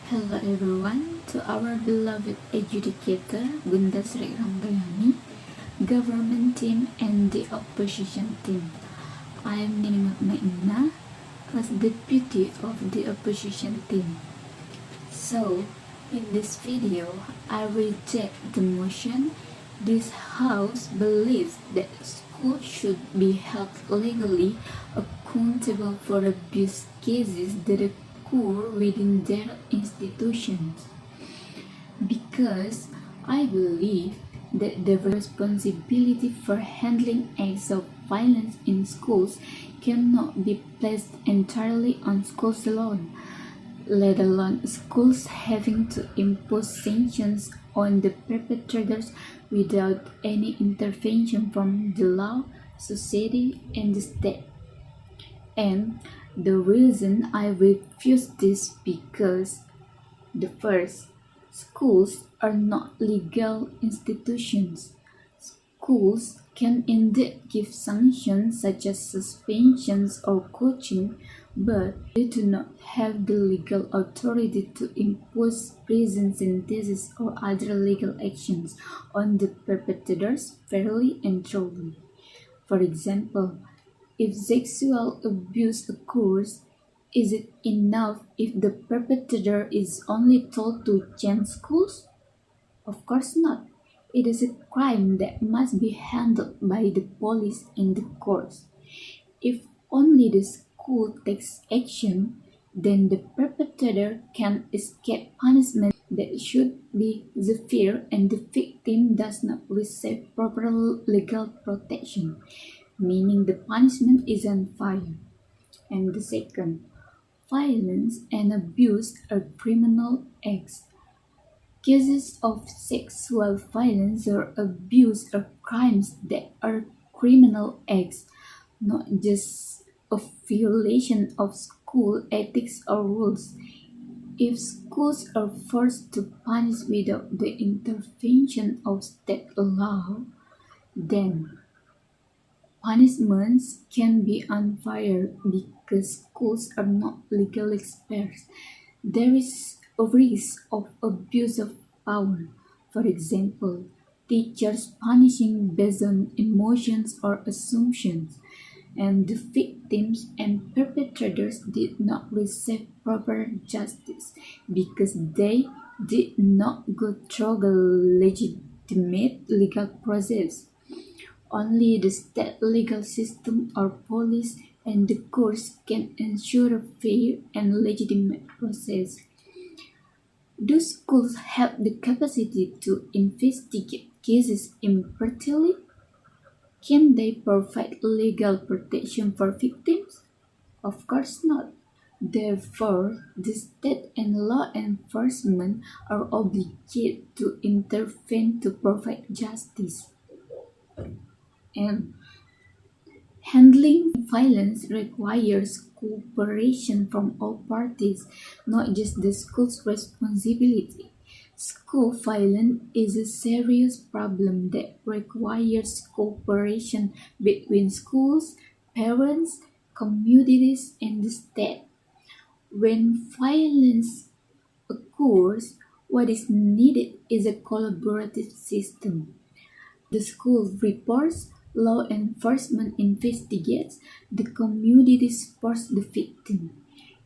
Hello everyone, to our beloved educator Bunda Sri Rangayani, government team and the opposition team. I am Nini Magnaina as deputy of the opposition team. So, in this video, I reject the motion. This house believes that schools should be held legally accountable for abuse cases that occur within their institutions. Because I believe that the responsibility for handling acts of violence in schools cannot be placed entirely on schools alone, let alone schools having to impose sanctions on the perpetrators without any intervention from the law, society, and the state. And the reason I refuse this because the first, schools are not legal institutions. Schools can indeed give sanctions such as suspensions or coaching, but they do not have the legal authority to impose prison sentences or other legal actions on the perpetrators fairly and truly. For example, if sexual abuse occurs, is it enough if the perpetrator is only told to change schools? Of course not. It is a crime that must be handled by the police and the courts. If only the school takes action, then the perpetrator can escape punishment that should be severe and the victim does not receive proper legal protection, meaning the punishment is unfair. And the second, violence and abuse are criminal acts. Cases of sexual violence or abuse are crimes that are criminal acts, not just a violation of school ethics or rules. If schools are forced to punish without the intervention of state law, then punishments can be unfair because schools are not legal experts. There is a risk of abuse of power. For example, teachers punishing based on emotions or assumptions, and the victims and perpetrators did not receive proper justice because they did not go through the legitimate legal process. Only the state legal system or police and the courts can ensure a fair and legitimate process. Do schools have the capacity to investigate cases impartially? Can they provide legal protection for victims? Of course not. Therefore, the state and law enforcement are obligated to intervene to provide justice. And handling violence requires cooperation from all parties, not just the school's responsibility. School violence is a serious problem that requires cooperation between schools, parents, communities, and the state. When violence occurs, what is needed is a collaborative system. The school reports, law enforcement investigates, the community supports the victim,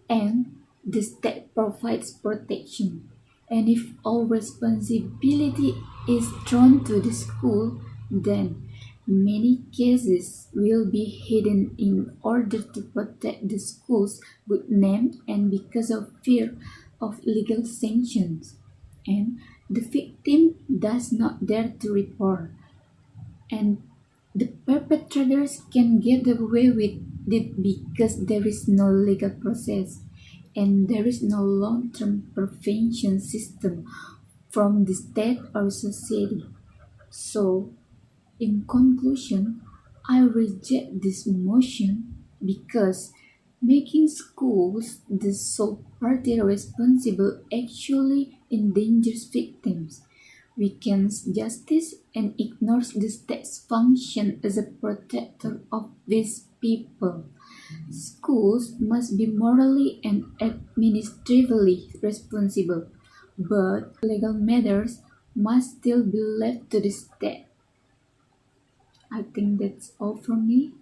and the state provides protection. And if all responsibility is thrown to the school, then many cases will be hidden in order to protect the school's good name and because of fear of legal sanctions. And the victim does not dare to report, and the perpetrators can get away with it because there is no legal process and there is no long-term prevention system from the state or society. So, in conclusion, I reject this motion because making schools the sole party responsible actually endangers victims, weakens justice, and ignores the state's function as a protector of these people. Schools must be morally and administratively responsible, but legal matters must still be left to the state. I think that's all from me.